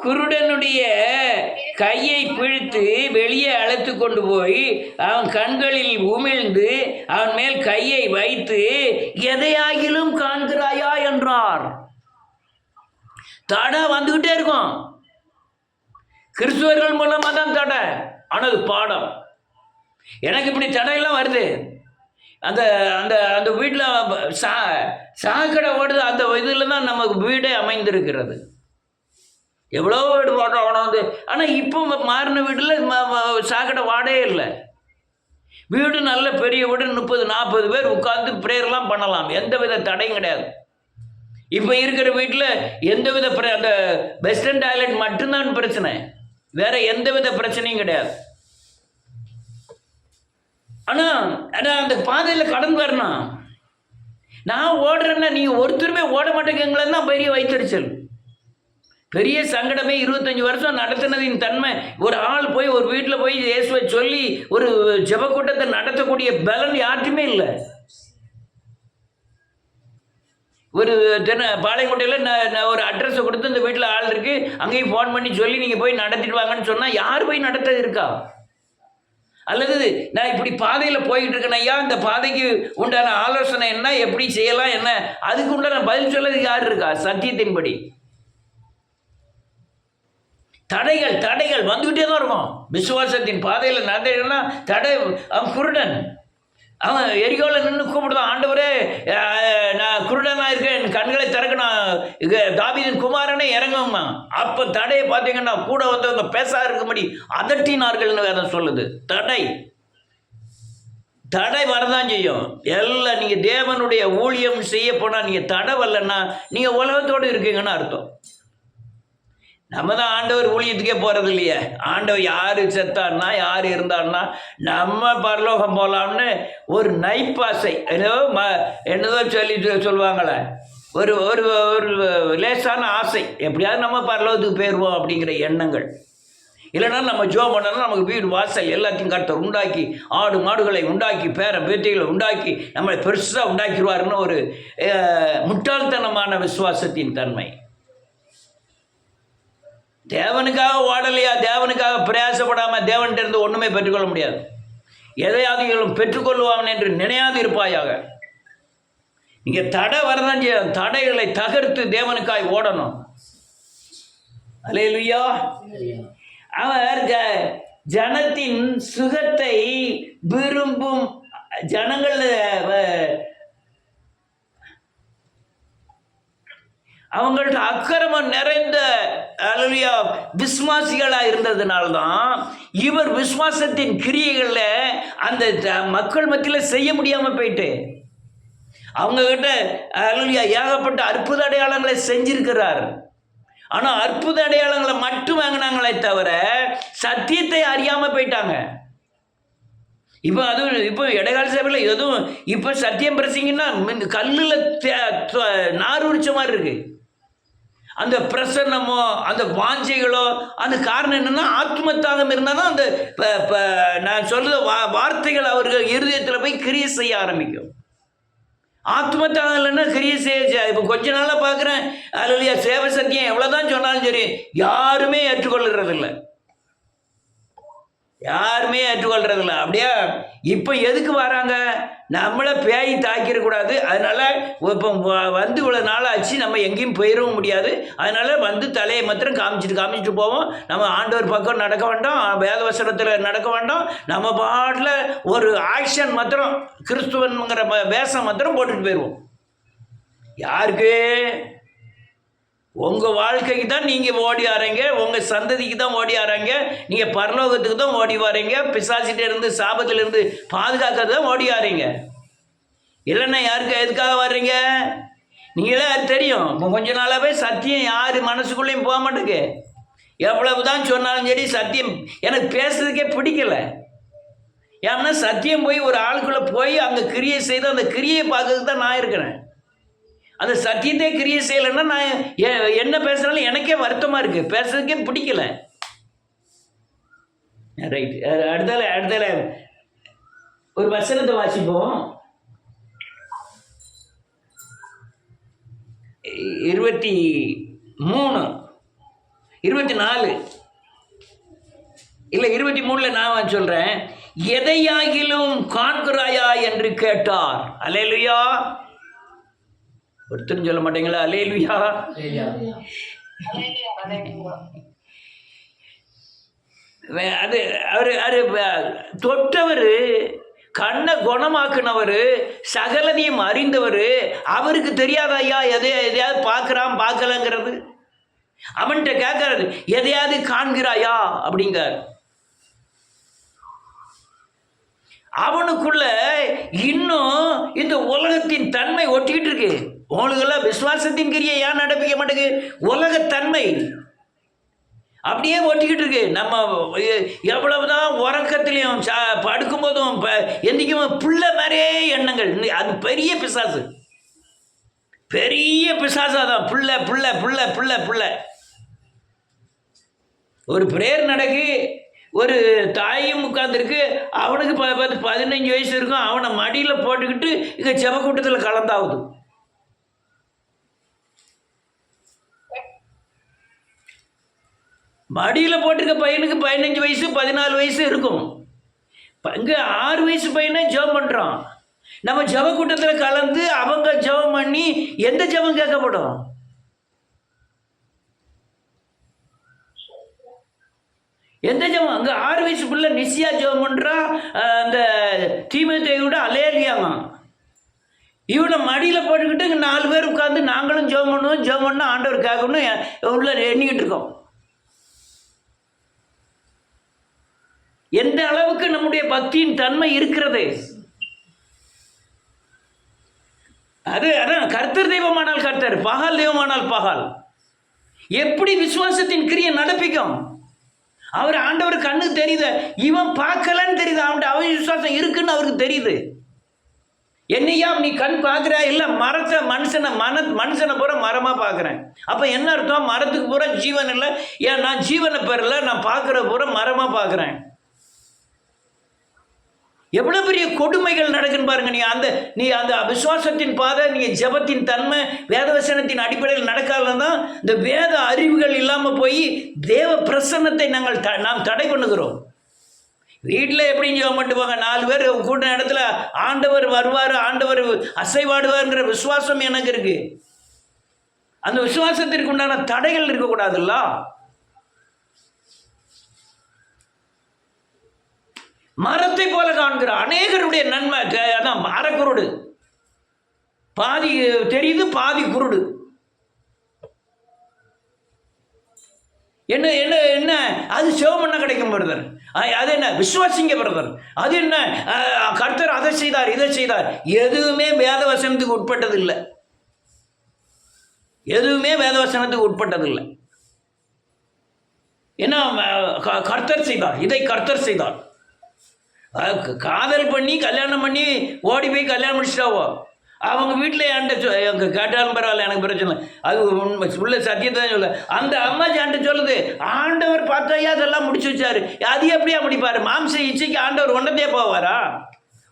குருடனுடைய கையை பிடித்து வெளியே அழைத்து கொண்டு போய் அவன் கண்களில் உமிழ்ந்து அவன் மேல் கையை வைத்து எதையாகிலும் காண்கிறாயா என்றார். தடை வந்துகிட்டே இருக்கும். கிறிஸ்துவர்கள் மூலமாக தான் தடை, ஆனால் அது பாடம். எனக்கு இப்படி தடையெல்லாம் வருது. அந்த அந்த அந்த வீட்டில் சாக்கடை ஓடுது, அந்த இதில் தான் நமக்கு வீடே அமைந்திருக்கிறது. எவ்வளோ வீடு போட்டோம் வந்து, ஆனால் இப்போ மாறின வீட்டில் சாக்கடை வாடே இல்லை. வீடு நல்ல பெரிய வீடு, 30-40 பேர் உட்கார்ந்து ப்ரேயர்லாம் பண்ணலாம், எந்த வித தடையும் கிடையாது. இப்போ இருக்கிற வீட்டில் எந்தவித அந்த வெஸ்டர்ன் டாய்லெட் மட்டும்தான் பிரச்சனை, வேற எந்த வித பிரச்சனையும் கிடையாது. ஆனால் அந்த பாதையில் கடந்து வரணும். நான் ஓடுறேன்னா நீங்கள் ஒருத்தருமே ஓட மாட்டேங்கங்களேன்னு தான் பெரிய வைத்தறிச்சல், பெரிய சங்கடமே. 25 வருஷம் நடத்தினதின் தன்மை. ஒரு ஆள் போய் ஒரு வீட்டில் போய் இயேசுவை சொல்லி ஒரு ஜெபக்கூட்டத்தை நடத்தக்கூடிய பலன் யார்ட்டுமே இல்லை. ஒரு பாளையங்கோட்டையில் நான் ஒரு அட்ரஸை கொடுத்து இந்த வீட்டில் ஆள் இருக்குது, அங்கேயும் ஃபோன் பண்ணி சொல்லி நீங்கள் போய் நடத்திட்டு வாங்கன்னு சொன்னால் யார் போய் நடத்த இருக்கா? அல்லது நான் இப்படி பாதையில் போய்கிட்டு இருக்கேன் ஐயா, இந்த பாதைக்கு உண்டான ஆலோசனை என்ன, எப்படி செய்யலாம் என்ன, அதுக்கு உண்டான பதில் சொல்லதுக்கு யார் இருக்கா? சத்தியத்தின்படி தடைகள் வந்துக்கிட்டே தான் இருக்கும். விசுவாசத்தின் பாதையில் நடந்தா தடை. அவன் குருடன், அவன் எரிகோவில் நின்று கூப்பிடுதான், ஆண்டவரே நான் குருடனாக இருக்கேன், என் கண்களை திறக்க, நான் தாவீதின் குமாரனே இறங்குமா. அப்போ தடையை பார்த்தீங்கன்னா கூட வந்தவங்க பேசா இருக்கும்படி அதட்டினார்கள்னு வேற சொல்லுது. தடை வரதான் செய்யும். எல்லாம் நீங்கள் தேவனுடைய ஊழியம் செய்ய போனால் நீங்கள் தடை வரலன்னா நீங்கள் உலகத்தோடு இருக்கீங்கன்னு அர்த்தம். நம்ம தான் ஆண்டவர் ஊழியத்துக்கே போகிறது இல்லையே. ஆண்டவர் யார் செத்தான்னா யார் இருந்தான்னா நம்ம பரலோகம் போகலாம்னு ஒரு நைப்பாசை என்னதோ சொல்லுவாங்களே, ஒரு ஒரு ஒரு லேசான ஆசை, எப்படியாவது நம்ம பரலோகத்துக்கு போயிடுவோம் அப்படிங்கிற எண்ணங்கள். இல்லைன்னா நம்ம ஜோம் பண்ணோம்னா நமக்கு வீடு வாசல் எல்லாத்தையும் கர்த்தர் உண்டாக்கி, ஆடு மாடுகளை உண்டாக்கி, பேர பேத்திகளை உண்டாக்கி, நம்மளை பெருசாக உண்டாக்கிடுவாருன்னு ஒரு முட்டாள்தனமான விசுவாசத்தின் தன்மை. தேவனுக்காக ஓடலையா, தேவனுக்காக பிரயாசப்படாமல் தேவன்கிட்ட இருந்து ஒன்றுமே பெற்றுக்கொள்ள முடியாது. எதையாவது பெற்றுக்கொள்வான் என்று நினையாது இருப்பாயாக. நீங்கள் தடை வரதான் செய்யணும். தடைகளை தகர்த்து தேவனுக்காய் ஓடணும். அல்லேலூயா. அவர் ஜனத்தின் சுகத்தை விரும்பும் ஜனங்கள் அவங்கள்ட்ட அக்கிரமம் நிறைந்த அல்லேலூயா விசுவாசிகளாக இருந்ததுனால்தான் இவர் விசுவாசத்தின் கிரியைகளில் அந்த மக்கள் மத்தியில் செய்ய முடியாமல் போயிட்டு அவங்கக்கிட்ட அல்லேலூயா ஏகப்பட்ட அற்புத அடையாளங்களை செஞ்சிருக்கிறார். ஆனால் அற்புத அடையாளங்களை மட்டும் வாங்கினாங்களே தவிர சத்தியத்தை அறியாமல் போயிட்டாங்க. இப்போ இடைக்கால சபையில் எதுவும் இப்போ சத்தியம் பிரசிங்கன்னா கல்லில் நார் உரிச்ச மாதிரி இருக்கு. அந்த பிரசன்னமோ அந்த வாஞ்சைகளோ அந்த காரணம் என்னன்னா ஆத்மத்தாகம் இருந்தால் தான் அந்த நான் சொல்கிற வார்த்தைகள் அவர்கள் இருதயத்தில் போய் கிரியை செய்ய ஆரம்பிக்கும். ஆத்மத்தாகம் இல்லைன்னா கிரியை செய்ய இப்போ கொஞ்ச நாளாக பார்க்குறேன். அல்லேலூயா சேவை சத்தியம் எவ்வளோதான் சொன்னாலும் சரி யாருமே ஏற்றுக்கொள்கிறதில்லை. அப்படியே இப்போ எதுக்கு வராங்க? நம்மளை பேய் தாக்கிடக்கூடாது. அதனால் இப்போ வந்து இவ்வளோ நாள் ஆச்சு, நம்ம எங்கேயும் போயிடவும் முடியாது. அதனால் வந்து தலையை மாத்திரம் காமிச்சிட்டு போவோம். நம்ம ஆண்டவர் பக்கம் நடக்க வேண்டாம், வேதவசனத்தில் நடக்க வேண்டாம். நம்ம பாட்டில் ஒரு ஆக்ஷன் மாத்திரம் கிறிஸ்துவனுங்கிற வேஷம் மாத்திரம் போட்டுட்டு போயிடுவோம். யாருக்கு? உங்கள் வாழ்க்கைக்கு தான் நீங்கள் ஓடி வரீங்க, உங்கள் சந்ததிக்கு தான் ஓடி வராங்க, நீங்கள் பரலோகத்துக்கு தான் ஓடி வரீங்க, பிசாசிட்ட இருந்து சாபத்திலிருந்து பாதுகாக்கிறது தான் ஓடி வரீங்க. இல்லைன்னா யாருக்கு எதுக்காக வர்றீங்க? நீங்களே அது தெரியும். கொஞ்ச நாளாகவே சத்தியம் யார் மனசுக்குள்ளேயும் போக மாட்டேங்க. எவ்வளவு தான் சொன்னாலும் சரி சத்தியம் எனக்கு பேசுறதுக்கே பிடிக்கல. ஏன்னா சத்தியம் போய் ஒரு ஆளுக்குள்ளே போய் அங்கே கிரியை செய்து அந்த கிரியை பார்க்கறதுக்கு தான் நான் இருக்கிறேன். அந்த சத்தியத்தை கிரியை செய்யலைன்னா நான் என்ன பேசுனாலும் எனக்கே வருத்தமாக இருக்குது, பேசுறதுக்கே பிடிக்கல. ரைட். அடுத்தால ஒரு வசனத்தை வாசிப்போம். 23 24 இல்லை 23 நான் சொல்கிறேன். எதையாகிலும் காண்கிறாயா என்று கேட்டார். அல்லேலூயா. ஒருத்தரும் சொல்ல மாட்டீங்களா அல்லேலூயா? அது அவர் தொட்டவர், கண்ணை குணமாக்குனவர், சகலதையும் அறிந்தவர். அவருக்கு தெரியாத ஐயா எதையாவது பார்க்கலங்கிறது? அவன்கிட்ட கேட்கறது எதையாவது காண்கிறாயா அப்படிங்கிறார். அவனுக்குள்ள இன்னும் இந்த உலகத்தின் தன்மை ஒட்டிக்கிட்டு இருக்கு. உங்களுக்கெல்லாம் விசுவாசத்தின் கிரியை ஏன் நடப்பிக்க மாட்டேங்குது? உலகத்தன்மை அப்படியே ஒட்டிக்கிட்டு இருக்கு. நம்ம எவ்வளவுதான் உறக்கத்திலையும் படுக்கும்போதும் எந்திக்கும் புள்ள மாதிரியே எண்ணங்கள். அது பெரிய பிசாசு, பெரிய பிசாசாதான். புள்ள புள்ள புள்ள புள்ள புள்ள. ஒரு பிரேயர் நடக்கு, ஒரு தாயும் உட்காந்துருக்கு, அவனுக்கு 15 வயசு இருக்கும். அவனை மடியில் போட்டுக்கிட்டு இங்கே ஜெபக்கூட்டத்தில் கலந்தாகுது. மடியில் போட்டிருக்க பையனுக்கு 15 வயசு 14 வயசு இருக்கும். இங்கே 6 வயசு பையனே ஜெபம் பண்ணுறான். நம்ம ஜெப கூட்டத்தில் கலந்து அவங்க ஜெபம் பண்ணி எந்த ஜெபம் கேட்கப்படும்? எந்த ஜெபம்? அங்கே 6 வயசு பிள்ளை நிச்சயா ஜெபம் பண்ணுறான். அந்த தீமோத்தேயுவோட அல்லேலூயாங்க. இவனை மடியில் போட்டுக்கிட்டு 4 பேர் உட்காந்து நாங்களும் ஜெபம் பண்ணுவோம், ஜெபம் பண்ணால் ஆண்டவர் கேட்கணும் உள்ள எண்ணிக்கிட்டு இருக்கோம். எந்த அளவுக்கு நம்முடைய பக்தியின் தன்மை இருக்கிறது? அதான் கர்த்தர் தெய்வமானால் கர்த்தர், பகால் தெய்வமானால் பகால். எப்படி விசுவாசத்தின் கிரியை நடப்பிக்கும்? அவர் ஆண்டவர் கண்ணுக்கு தெரியுது, இவன் பார்க்கலன்னு தெரியுது, அவன் விசுவாசம் இருக்குன்னு அவருக்கு தெரியுது. என்னையா நீ கண் பார்க்குற? இல்லை, மரத்தை மனுஷனை பூரா மரமாக பார்க்குறேன். அப்போ என்ன அர்த்தம்? மரத்துக்கு பூரா ஜீவன் இல்லை. ஏன் நான் ஜீவனை பெறல, நான் பார்க்குற பூரா மரமாக பார்க்குறேன். எவ்வளோ பெரிய கொடுமைகள் நடக்குன்னு பாருங்க. நீ அந்த விசுவாசத்தின் பாதை, நீங்கள் ஜெபத்தின் தன்மை, வேதவசனத்தின் அடிப்படையில் நடக்காதுன்னா இந்த வேத அறிவுகள் இல்லாமல் போய் தேவ பிரசன்னத்தை நாம் தடை பண்ணுகிறோம். வீட்டில் எப்படி ஜெபம் பண்ணுவாங்க? 4 பேர் கூட்ட இடத்துல ஆண்டவர் வருவார், ஆண்டவர் அசைவாடுவார்ங்கிற விசுவாசம் எனக்கு இருக்கு. அந்த விசுவாசத்திற்கு உண்டான தடைகள் இருக்கக்கூடாதுல்ல. மரத்தை போல காண்கிற அநேகருடைய நன்மை அதான் அறக்குருடு. பாதி தெரியுது, பாதி குருடு. என்ன என்ன என்ன அது சிவம் பண்ண கிடைக்கும் பிரதர். அது என்ன விசுவாசிங்க பிரதர். அது என்ன கர்த்தர் அதை செய்தார் இதை செய்தார். எதுவுமே வேதவசனத்துக்கு உட்பட்டது இல்லை. எதுவுமே வேதவசனத்துக்கு உட்பட்டது இல்லை. என்ன கர்த்தர் செய்தார், இதை கர்த்தர் செய்தார். காதல் பண்ணி கல்யாணம் பண்ணி ஓடி போய் கல்யாணம் முடிச்சிட்டாவோ, அவங்க வீட்டில் என்கிட்ட கேட்டாலும் பரவாயில்ல, எனக்கு பிரச்சனை. அது உள்ள சத்தியத்தை தான் சொல்ல. அந்த அம்மா என்கிட்ட சொல்லுது, ஆண்டவர் பார்த்தாயா அதெல்லாம் முடிச்சு வச்சாரு. அது எப்படியா முடிப்பார்? மாம்ச இச்சைக்கு ஆண்டவர் ஒன்றதே போவாரா?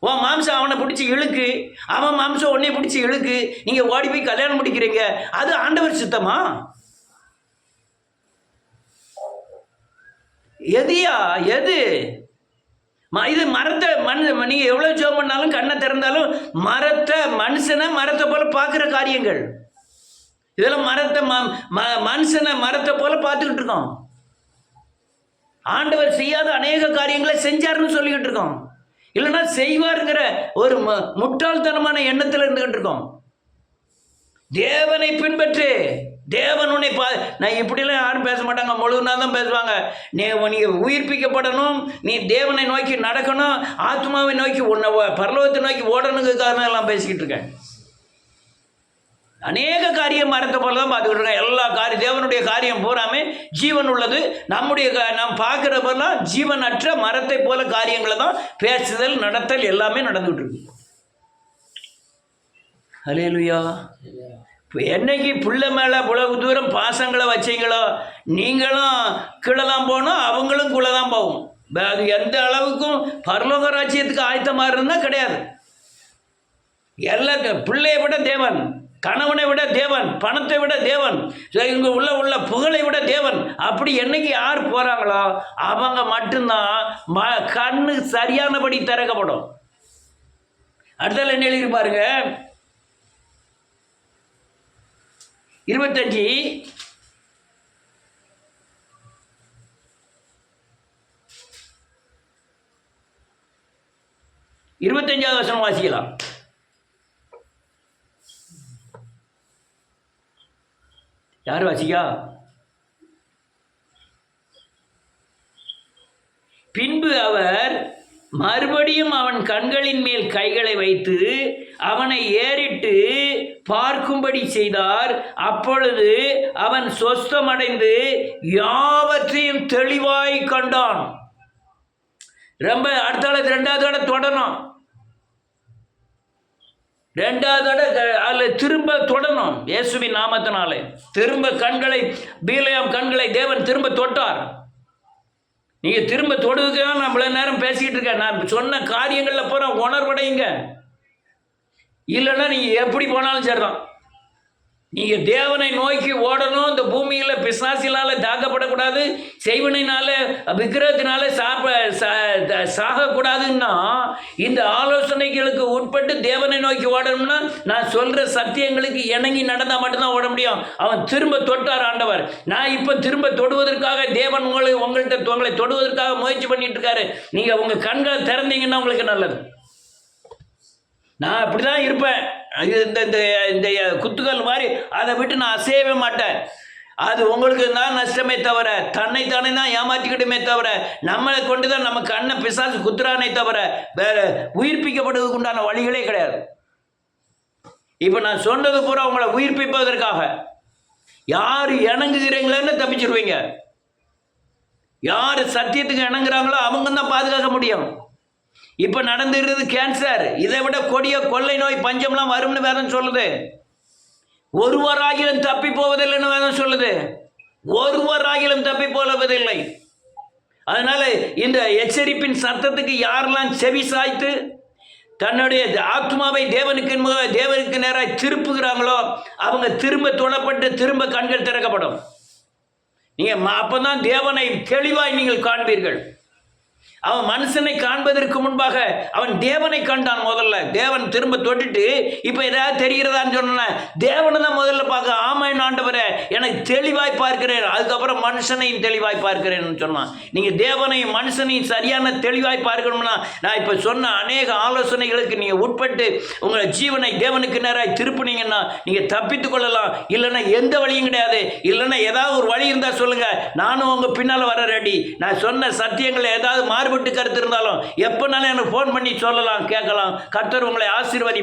உன் மாம்சம் அவனை பிடிச்சி இழுக்கு, அவன் மாம்சம் உன்னைய பிடிச்சி இழுக்கு, நீங்கள் ஓடி போய் கல்யாணம் முடிக்கிறீங்க. அது ஆண்டவர் சித்தமா? எதியா எது? இது மரத்தை நீங்கள் எவ்வளோ ஜெபம் பண்ணாலும் கண்ணை திறந்தாலும் மனுஷனை போல பார்க்குற காரியங்கள் இதெல்லாம் மனுஷனை மரத்தை போல பார்த்துக்கிட்டு இருக்கோம். ஆண்டவர் செய்யாத அநேக காரியங்களை செஞ்சாருன்னு சொல்லிக்கிட்டு இருக்கோம். இல்லைன்னா செய்வாருங்கிற ஒரு முட்டாள்தனமான எண்ணத்தில் இருந்துகிட்டு இருக்கோம். தேவனை பின்பற்று, தேவன் உன்னை நான் இப்படிலாம் யாரும் பேச மாட்டாங்க, முழுவதுனா தான் பேசுவாங்க. நீங்கள் உயிர்ப்பிக்கப்படணும், நீ தேவனை நோக்கி நடக்கணும், ஆத்மாவை நோக்கி உன்னை பரலோகத்தை நோக்கி ஓடணுங்கிறதுக்காக எல்லாம் பேசிக்கிட்டு இருக்கேன். அநேக காரியம் மரத்தை போல தான் பார்த்துக்கிட்டு இருக்கேன். எல்லா தேவனுடைய காரியம் பூராமே ஜீவன் உள்ளது. நாம் பார்க்குறப்பெல்லாம் ஜீவனற்ற மரத்தை போல காரியங்களை தான் பேசுதல், நடத்தல் எல்லாமே நடந்துகிட்டு இருக்கு. ஹல்லேலூயா. என்னைக்கு புள்ள மேலே இவ்வளவு தூரம் பாசங்களை வச்சிங்களோ, நீங்களும் கீழே தான் போகணும், அவங்களும் கீழே தான் போகும். அது எந்த அளவுக்கும் பரலோக ராஜ்யத்துக்கு ஆயத்தமாக இருந்தால் கிடையாது. எல்லாத்தையும் பிள்ளையை விட தேவன், கணவனை விட தேவன், பணத்தை விட தேவன், இங்கே உள்ள புகழை விட தேவன். அப்படி என்னைக்கு யார் போகிறாங்களோ அவங்க மட்டும்தான் கண்ணு சரியானபடி திறக்கப்படும். அடுத்தால என்ன எழுதியிருப்பாருங்க, 25 25வது வசனம் வாசிக்கலாம். யார் வாசிக்கா? பின்பு அவர் மறுபடியும் அவன் கண்களின் மேல் கைகளை வைத்து அவனை ஏறிட்டு பார்க்கும்படி செய்தார். அப்பொழுது அவன் சொஸ்தமடைந்து யாவற்றையும் தெளிவாய் கண்டான். ரொம்ப அடுத்த 2வது தடவை தொடணும். 2வது தடவை அதில் திரும்ப தொடணும். இயேசுவின் நாமத்தினாலே திரும்ப பீலேயாம் கண்களை தேவன் திரும்ப தொட்டார். நீங்கள் திரும்ப தொடுதுக்கு தான் நான் இவ்வளோ நேரம் பேசிக்கிட்டு இருக்கேன். நான் சொன்ன காரியங்களில் பூரா உணர்வடையுங்க. இல்லைன்னா நீங்கள் எப்படி போனாலும் சரிதான். நீங்கள் தேவனை நோக்கி ஓடணும். இந்த பூமியில் பிசாசினால் தாக்கப்படக்கூடாது, செய்வனையினால விக்கிரகத்தினால சாகக்கூடாதுன்னா இந்த ஆலோசனைகளுக்கு உட்பட்டு தேவனை நோக்கி ஓடணும்னா நான் சொல்கிற சத்தியங்களுக்கு இணங்கி நடந்தால் மட்டும்தான் ஓட முடியும். அவன் திரும்ப தொட்டார் ஆண்டவர். நான் இப்போ திரும்ப தொடுவதற்காக தேவன் உங்களை தொடுவதற்காக முயற்சி பண்ணிட்டு இருக்காரு. நீங்கள் உங்கள் கண்களை திறந்தீங்கன்னா உங்களுக்கு நல்லது. நான் அப்படி தான் இருப்பேன். இந்த இந்த குத்துக்கள் மாதிரி அதை விட்டு நான் அசையவே மாட்டேன். அது உங்களுக்கு தான் நஷ்டமே தவிர, தன்னைத்தானே தான் ஏமாற்றிக்கிட்டுமே தவிர, நம்மளை கொண்டு தான் நம்ம கண்ணை பிசாசு குத்துறானே தவிர வேற உயிர்ப்பிக்கப்படுவதற்கு உண்டான வழிகளே கிடையாது. இப்போ நான் சொன்னது பூரா உங்களை உயிர்ப்பிப்பதற்காக. யார் இணங்குகிறீங்களேன்னு தப்பிச்சிருவீங்க. யார் சத்தியத்துக்கு இணங்குறாங்களோ அவங்க தான் பாதுகாக்க முடியும். இப்போ நடந்துருது கேன்சர், இதை விட கொடிய கொள்ளை நோய் பஞ்சம்லாம் வரும்னு வேதம் சொல்லுது. ஒருவராகிலும் தப்பி போவதில்லைன்னு வேதம் சொல்லுது. ஒருவராகிலும் தப்பி போவதில்லை. அதனால இந்த எச்சரிப்பின் சத்தத்துக்கு யாரெல்லாம் செவி சாய்த்து தன்னுடைய ஆத்மாவை தேவனுக்கு நேராக திருப்புகிறாங்களோ அவங்க திரும்ப தொடப்பட்டு திரும்ப கண்கள் திறக்கப்படும். நீங்கள் அப்போதான் தேவனை தெளிவாய் நீங்கள் காண்பீர்கள். அவன் மனுஷனை காண்பதற்கு முன்பாக அவன் தேவனை கண்டான். முதல்ல தேவன் திரும்ப தொட்டுட்டு இப்போ ஏதாவது தெரிகிறதான்னு சொன்ன தேவனை தான் முதல்ல பார்க்க. ஆமாம் ஆண்டவரே, எனக்கு தெளிவாய் பார்க்கிறேன், அதுக்கப்புறம் மனுஷனையும் தெளிவாய் பார்க்கிறேன்னு சொன்னான். நீங்கள் தேவனையும் மனுஷனையும் சரியான தெளிவாய் பார்க்கணும்னா நான் இப்போ சொன்ன அநேக ஆலோசனைகளுக்கு நீங்கள் உட்பட்டு உங்களை ஜீவனை தேவனுக்கு நேராக திருப்பினீங்கன்னா நீங்கள் தப்பித்து கொள்ளலாம். இல்லைன்னா எந்த வழியும் கிடையாது. இல்லைன்னா ஏதாவது ஒரு வழி இருந்தால் சொல்லுங்கள், நானும் உங்கள் பின்னால் வர ரெடி. நான் சொன்ன சத்தியங்களை ஏதாவது மாறுபட்டு கருத்து இருந்தாலும் எப்போனாலும் எனக்கு ஃபோன் பண்ணி சொல்லலாம், கேட்கலாம். கர்த்தர் உங்களை ஆசீர்வதி.